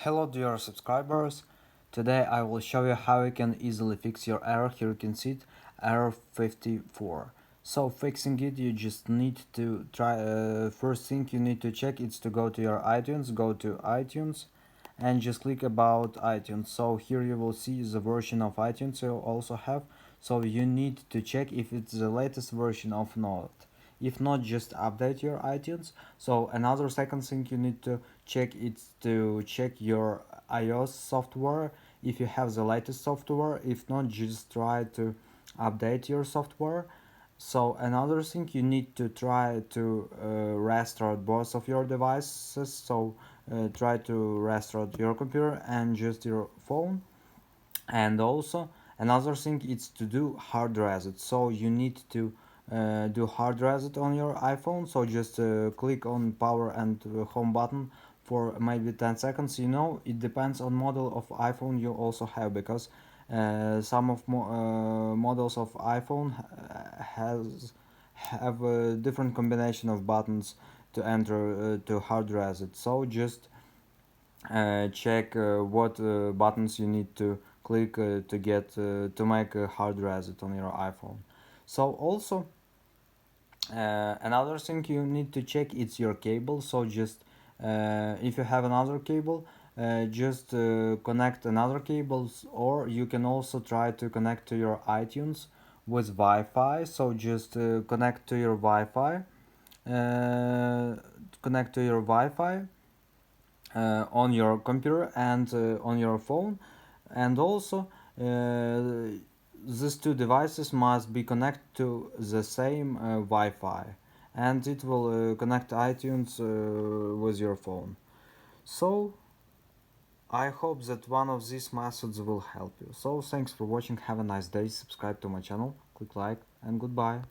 Hello dear subscribers, today I will show you how you can easily fix your error. Here you can see it, error 54. So fixing it, you just need to try, first thing you need to check is to go to your iTunes, go to iTunes and just click about iTunes. So here you will see the version of iTunes you also have, so you need to check if it's the latest version of Note. If not, just update your iTunes. So another second thing you need to check is to check your iOS software if you have the latest software. If not, just try to update your software. So another thing you need to try to restore both of your devices. So try to restore your computer and just your phone. And also another thing is to do hard reset. So you need to do hard reset on your iPhone. So just click on power and home button for maybe 10 seconds. It depends on model of iPhone you also have, because some of models of iPhone have a different combination of buttons to enter to hard reset. So just check what buttons you need to click to get to make a hard reset on your iPhone. So also another thing you need to check is your cable. So just if you have another cable, just connect another cables, or you can also try to connect to your iTunes with Wi-Fi. So just connect to your Wi-Fi, uh, connect to your Wi-Fi on your computer and on your phone. And also these two devices must be connected to the same Wi-Fi, and it will connect iTunes with your phone. So I hope that one of these methods will help you. So thanks for watching, have a nice day, subscribe to my channel, click like, and goodbye.